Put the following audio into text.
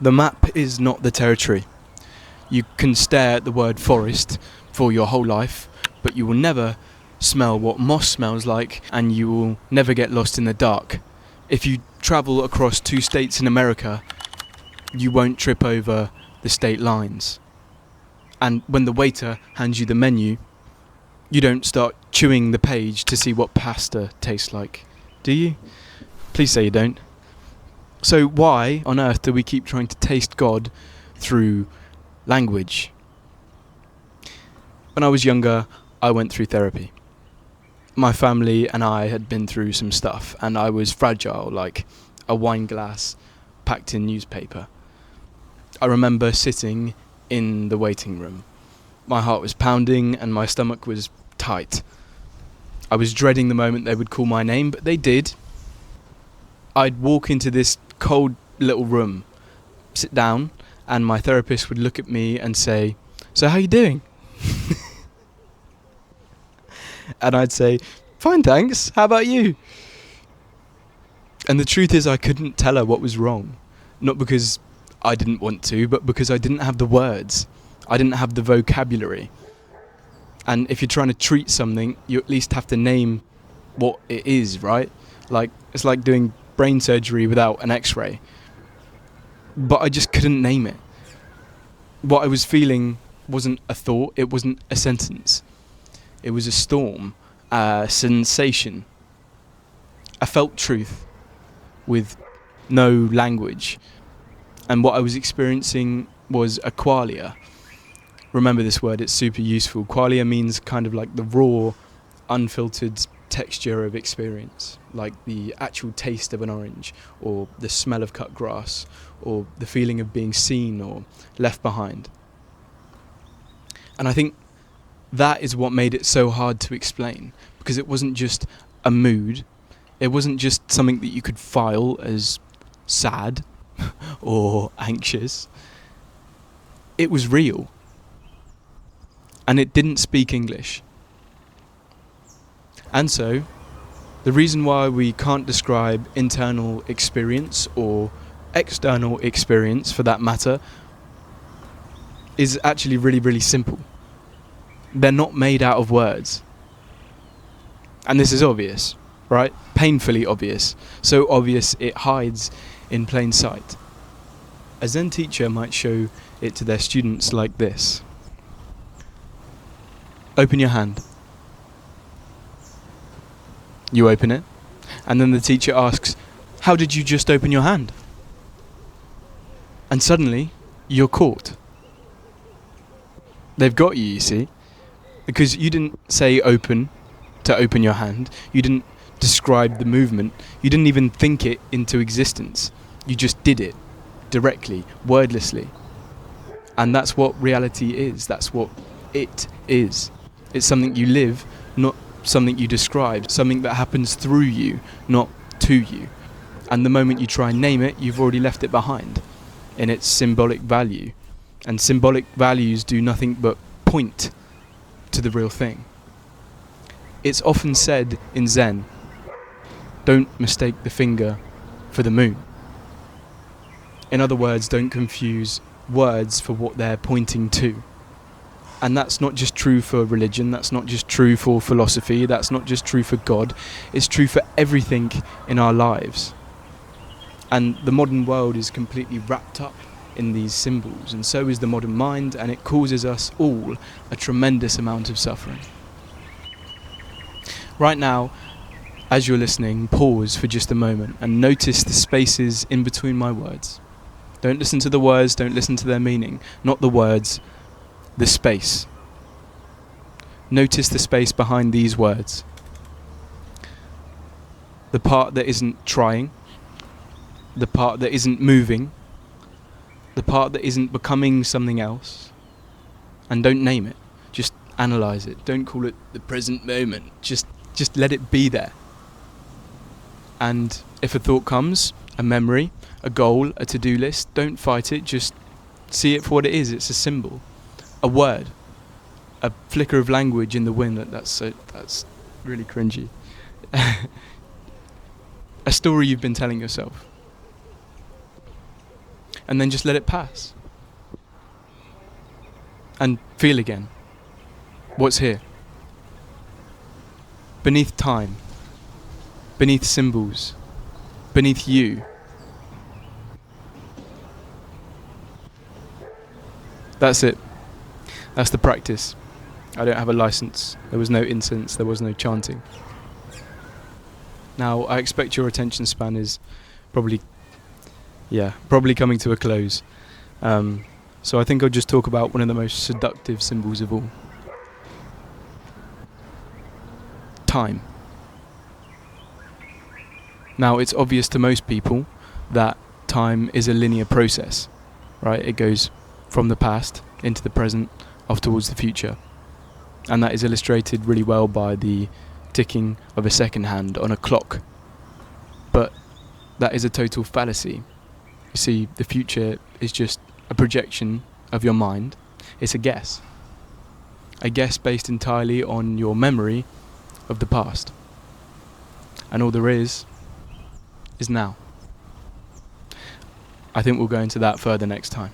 The map is not the territory. You can stare at the word forest for your whole life, but you will never smell what moss smells like, and you will never get lost in the dark. If you travel across 2 states in America, you won't trip over the state lines. And when the waiter hands you the menu, you don't start chewing the page to see what pasta tastes like, do you? Please say you don't. So why on earth do we keep trying to taste God through language? When I was younger, I went through therapy. My family and I had been through some stuff, and I was fragile like a wine glass packed in newspaper. I remember sitting in the waiting room. My heart was pounding and my stomach was tight. I was dreading the moment they would call my name, but they did. I'd walk into this cold little room, sit down, and my therapist would look at me and say, "So how you doing?" And I'd say, "Fine, thanks. How about you?" And the truth is I couldn't tell her what was wrong. Not because I didn't want to, but because I didn't have the words. I didn't have the vocabulary. And if you're trying to treat something, you at least have to name what it is, right? Like, it's like doing brain surgery without an x-ray. But I just couldn't name it. What I was feeling wasn't a thought, it wasn't a sentence. It was a storm, a sensation. I felt truth with no language. And what I was experiencing was a qualia. Remember this word, it's super useful. Qualia means kind of like the raw, unfiltered texture of experience, like the actual taste of an orange, or the smell of cut grass, or the feeling of being seen or left behind. And I think that is what made it so hard to explain, because it wasn't just a mood, it wasn't just something that you could file as sad or anxious. It was real. And it didn't speak English. And so, the reason why we can't describe internal experience, or external experience for that matter, is actually really, really simple. They're not made out of words. And this is obvious, right? Painfully obvious. So obvious it hides in plain sight. A Zen teacher might show it to their students like this. Open your hand. You open it, and then the teacher asks, "How did you just open your hand?" And suddenly, you're caught. They've got you, you see, because you didn't say open to open your hand, you didn't describe the movement, you didn't even think it into existence, you just did it, directly, wordlessly. And that's what reality is, that's what it is. It's something you live, not something you describe, something that happens through you, not to you. And the moment you try and name it, you've already left it behind in its symbolic value. And symbolic values do nothing but point to the real thing. It's often said in Zen, don't mistake the finger for the moon. In other words, don't confuse words for what they're pointing to. And that's not just true for religion, that's not just true for philosophy, that's not just true for God, it's true for everything in our lives. And the modern world is completely wrapped up in these symbols, and so is the modern mind, and it causes us all a tremendous amount of suffering. Right now, as you're listening, pause for just a moment and notice the spaces in between my words. Don't listen to the words, don't listen to their meaning, not the words, the space. Notice the space behind these words. The part that isn't trying, the part that isn't moving, the part that isn't becoming something else. And don't name it, just analyze it. Don't call it the present moment, just let it be there. And if a thought comes, a memory, a goal, a to-do list, don't fight it, just see it for what it is. It's a symbol, a word, a flicker of language in the wind. That's really cringy. A story you've been telling yourself. and then just let it pass. And feel again. What's here? Beneath time, beneath symbols, beneath you. That's it. That's the practice. I don't have a license. There was no incense, there was no chanting. Now, I expect your attention span is probably coming to a close. So I think I'll just talk about one of the most seductive symbols of all. Time. Now, it's obvious to most people that time is a linear process, right? It goes from the past into the present, off towards the future. And that is illustrated really well by the ticking of a second hand on a clock. But that is a total fallacy. You see, the future is just a projection of your mind. It's a guess. A guess based entirely on your memory of the past. And all there is now. I think we'll go into that further next time.